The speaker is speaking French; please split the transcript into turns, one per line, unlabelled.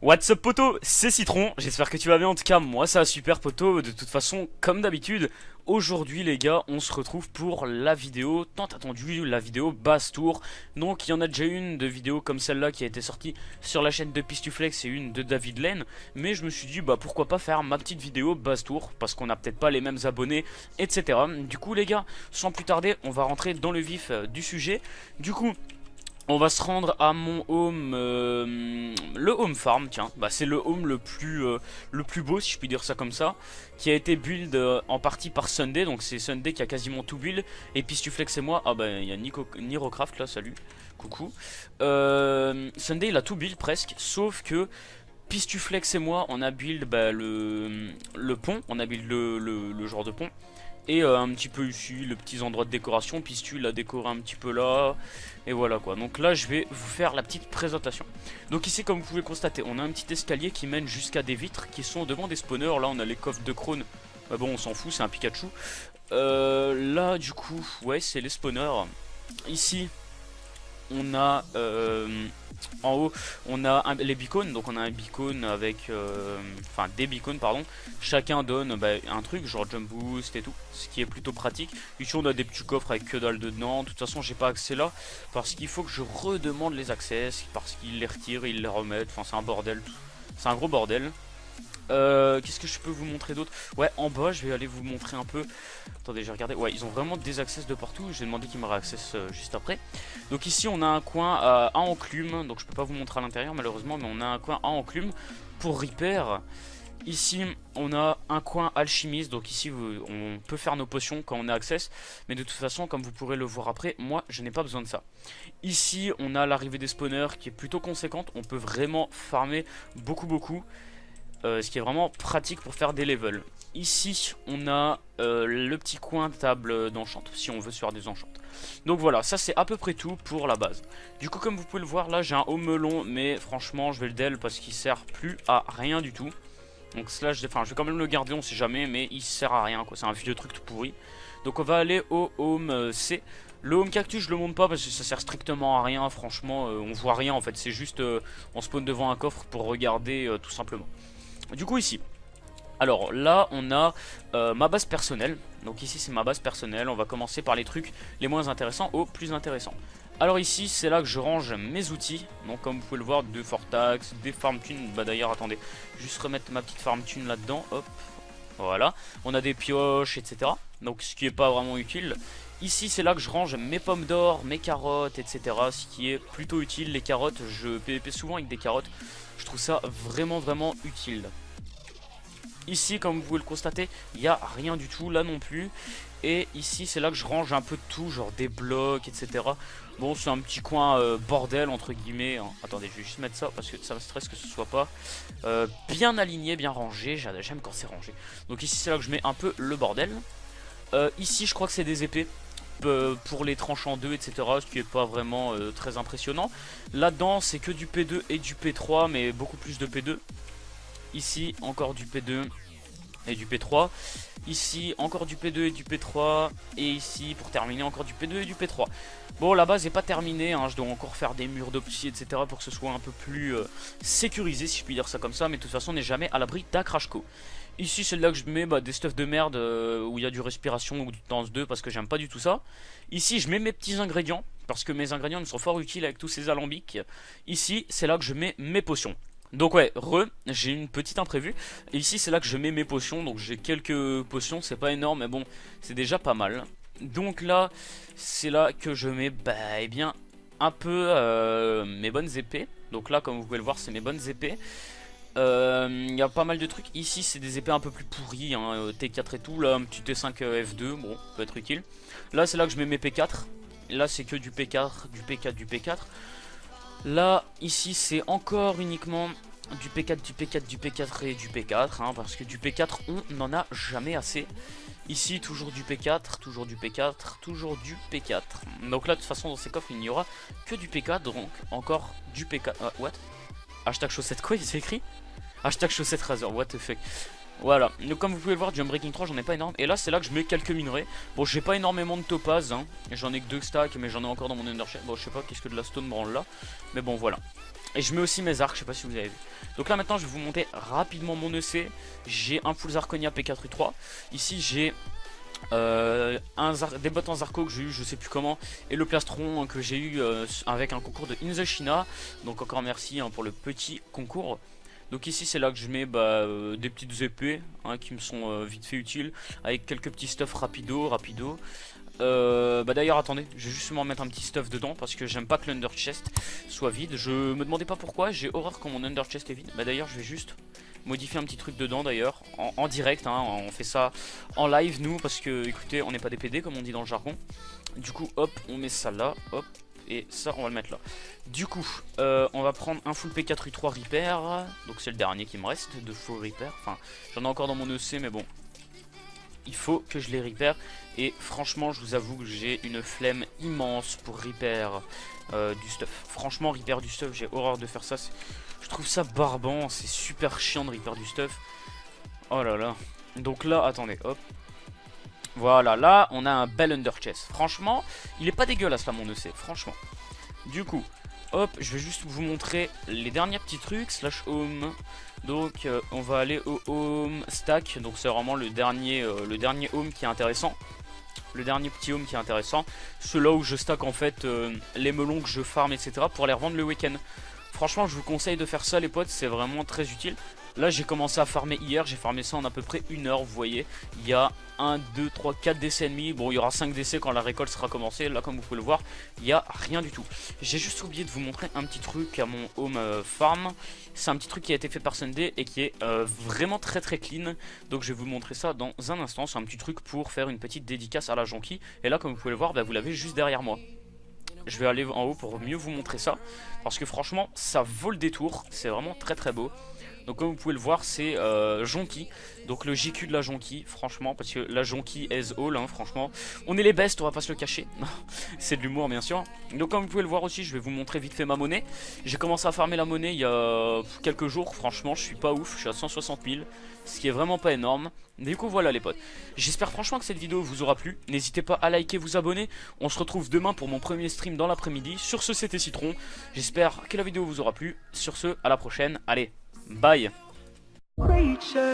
What's up poto, c'est Citron, j'espère que tu vas bien. En tout cas moi ça va super poto. De toute façon comme d'habitude, aujourd'hui les gars on se retrouve pour la vidéo tant attendue, la vidéo basse tour. Donc il y en a déjà une de vidéo comme celle-là qui a été sortie sur la chaîne de Pistuflex et une de David Lane. Mais je me suis dit bah pourquoi pas faire ma petite vidéo basse tour, parce qu'on a peut-être pas les mêmes abonnés, etc. Du coup les gars, sans plus tarder on va rentrer dans le vif du sujet. Du coup on va se rendre à mon home, le home farm, tiens, bah c'est le home le plus beau si je puis dire ça comme ça, qui a été build en partie par Sunday, donc c'est Sunday qui a quasiment tout build, et Pistuflex et moi, ah bah il y a Nirocraft là, salut, coucou, Sunday il a tout build presque, sauf que Pistuflex et moi on a build bah, le pont, on a build le genre de pont. Et un petit peu ici, les petits endroits de décoration, Pistu l'a décoré un petit peu là, et voilà quoi. Donc là je vais vous faire la petite présentation. Donc ici comme vous pouvez constater, on a un petit escalier qui mène jusqu'à des vitres qui sont devant des spawners. Là on a les coffres de Krone, bah bon on s'en fout, c'est un Pikachu. Là du coup, ouais c'est les spawners. Ici on a en haut on a les beacons, donc on a un beacon avec enfin des beacons pardon, chacun donne bah, un truc genre jump boost et tout, ce qui est plutôt pratique. Ici on a des petits coffres avec que dalle dedans. De toute façon j'ai pas accès là parce qu'il faut que je redemande les accès, parce qu'ils les retirent, ils les remettent, enfin c'est un bordel, c'est un gros bordel. Qu'est-ce que je peux vous montrer d'autre? Ouais, en bas, je vais aller vous montrer un peu. Attendez, j'ai regardé. Ouais, ils ont vraiment des access de partout. J'ai demandé qu'ils me réaccessent juste après. Donc ici, on a un coin à enclume. Donc je peux pas vous montrer à l'intérieur malheureusement, mais on a un coin à enclume pour repair. Ici, on a un coin alchimiste. Donc ici, on peut faire nos potions quand on a access. Mais de toute façon, comme vous pourrez le voir après, moi, je n'ai pas besoin de ça. Ici, on a l'arrivée des spawners qui est plutôt conséquente. On peut vraiment farmer beaucoup. Ce qui est vraiment pratique pour faire des levels. Ici on a le petit coin de table d'enchant si on veut se faire des enchants. Donc voilà, ça c'est à peu près tout pour la base. Du coup comme vous pouvez le voir là j'ai un home melon, mais franchement je vais le del parce qu'il sert plus à rien du tout. Donc là je vais quand même le garder, on sait jamais, mais il sert à rien quoi, c'est un vieux truc tout pourri. Donc on va aller au home C. Le home cactus je le monte pas parce que ça sert strictement à rien, franchement on voit rien en fait, c'est juste on spawn devant un coffre pour regarder tout simplement. Du coup ici, alors là on a ma base personnelle. Donc ici c'est ma base personnelle. On va commencer par les trucs les moins intéressants aux plus intéressants. Alors ici c'est là que je range mes outils. Donc comme vous pouvez le voir, de Fortax, des farm tunes. Bah d'ailleurs attendez, juste remettre ma petite farm tune là dedans. Hop, voilà. On a des pioches etc. Donc ce qui est pas vraiment utile. Ici c'est là que je range mes pommes d'or, mes carottes etc. Ce qui est plutôt utile. Les carottes, je PvP souvent avec des carottes. Je trouve ça vraiment utile. Ici comme vous pouvez le constater, il n'y a rien du tout là non plus. Et ici c'est là que je range un peu de tout, genre des blocs etc. Bon c'est un petit coin bordel entre guillemets hein. Attendez je vais juste mettre ça parce que ça me stresse que ce soit pas bien aligné, bien rangé. J'aime quand c'est rangé. Donc ici c'est là que je mets un peu le bordel. Ici je crois que c'est des épées pour les tranchants 2 etc, ce qui est pas vraiment très impressionnant. Là-dedans c'est que du P2 et du P3, mais beaucoup plus de P2. Ici encore du P2 et du P3. Ici encore du P2 et du P3. Et ici pour terminer encore du P2 et du P3. Bon la base n'est pas terminée hein. Je dois encore faire des murs d'opti etc pour que ce soit un peu plus sécurisé si je puis dire ça comme ça. Mais de toute façon on n'est jamais à l'abri d'un crashco. Ici c'est là que je mets des stuffs de merde où il y a du respiration ou du danse 2 parce que j'aime pas du tout ça. Ici je mets mes petits ingrédients parce que mes ingrédients me sont fort utiles avec tous ces alambics. Ici c'est là que je mets mes potions. Donc ouais, j'ai une petite imprévue. Et ici c'est là que je mets mes potions. Donc j'ai quelques potions, c'est pas énorme mais bon, c'est déjà pas mal. Donc là, c'est là que je mets eh bien un peu mes bonnes épées. Donc là comme vous pouvez le voir c'est mes bonnes épées. Il y a pas mal de trucs. Ici c'est des épées un peu plus pourries hein, T4 et tout. Là un petit T5 F2, bon peut être utile. Là c'est là que je mets mes P4. Là c'est que du P4, du P4, du P4. Là, ici, c'est encore uniquement du P4, du P4, du P4 et du P4, hein, parce que du P4, on n'en a jamais assez. Ici, toujours du P4, toujours du P4, toujours du P4. Donc là, de toute façon, dans ces coffres, il n'y aura que du P4, donc encore du P4. What? Hashtag chaussette quoi, il s'est écrit? Hashtag chaussette Razer, what the fuck. Voilà, donc comme vous pouvez le voir, Jump Breaking 3 j'en ai pas énorme. Et là c'est là que je mets quelques minerais. Bon j'ai pas énormément de topaz hein. J'en ai que 2 stacks mais j'en ai encore dans mon undershell. Bon je sais pas qu'est-ce que de la stone branle là. Mais bon voilà. Et je mets aussi mes arcs, je sais pas si vous avez vu. Donc là maintenant je vais vous monter rapidement mon EC. J'ai un full Zarconia P4U3. Ici j'ai des bottes en Zarco que j'ai eu je sais plus comment. Et le plastron que j'ai eu avec un concours de In The China. Donc encore merci hein, pour le petit concours. Donc ici c'est là que je mets des petites épées hein, qui me sont vite fait utiles. Avec quelques petits stuff rapido. D'ailleurs attendez, je vais justement mettre un petit stuff dedans parce que j'aime pas que l'under chest soit vide. Je me demandais pas pourquoi, j'ai horreur quand mon under chest est vide. D'ailleurs je vais juste modifier un petit truc dedans d'ailleurs en direct hein. On fait ça en live nous parce que écoutez on n'est pas des PD comme on dit dans le jargon. Du coup hop on met ça là, hop. Et ça on va le mettre là. Du coup on va prendre un full P4U3 repair. Donc c'est le dernier qui me reste de faux repair. Enfin j'en ai encore dans mon EC mais bon, il faut que je les repair. Et franchement je vous avoue que j'ai une flemme immense pour repair du stuff. Franchement repair du stuff j'ai horreur de faire ça. Je trouve ça barbant, c'est super chiant de repair du stuff. Oh là là. Donc là attendez hop. Voilà là on a un bel under chest. Franchement il est pas dégueulasse là mon EC. Franchement. Du coup hop je vais juste vous montrer les derniers petits trucs. Slash home. Donc on va aller au home stack. Donc c'est vraiment le dernier home qui est intéressant. Le dernier petit home qui est intéressant. C'est là où je stack en fait les melons que je farm etc. pour les revendre le week-end. Franchement je vous conseille de faire ça les potes. C'est vraiment très utile. Là j'ai commencé à farmer hier. J'ai farmé ça en à peu près 1 heure. Vous voyez. Il y a 1, 2, 3, 4 décès ennemis. Bon il y aura 5 décès quand la récolte sera commencée. Là comme vous pouvez le voir il n'y a rien du tout. J'ai juste oublié de vous montrer un petit truc à mon home farm. C'est un petit truc qui a été fait par Sunday et qui est vraiment très clean. Donc je vais vous montrer ça dans un instant. C'est un petit truc pour faire une petite dédicace à la jonquille. Et là comme vous pouvez le voir vous l'avez juste derrière moi. Je vais aller en haut pour mieux vous montrer ça. Parce que franchement ça vaut le détour. C'est vraiment très beau. Donc comme vous pouvez le voir c'est Jonquille. Donc le JQ de la Jonquille. Franchement parce que la Jonquille as all hein, franchement. On est les best on va pas se le cacher. C'est de l'humour bien sûr. Donc comme vous pouvez le voir aussi je vais vous montrer vite fait ma monnaie. J'ai commencé à farmer la monnaie il y a quelques jours. Franchement je suis pas ouf. Je suis à 160 000. Ce qui est vraiment pas énorme. Du coup voilà les potes. J'espère franchement que cette vidéo vous aura plu. N'hésitez pas à liker, vous abonner. On se retrouve demain pour mon premier stream dans l'après-midi. Sur ce c'était Citron. J'espère que la vidéo vous aura plu. Sur ce à la prochaine. Allez. Bye. Beautiful.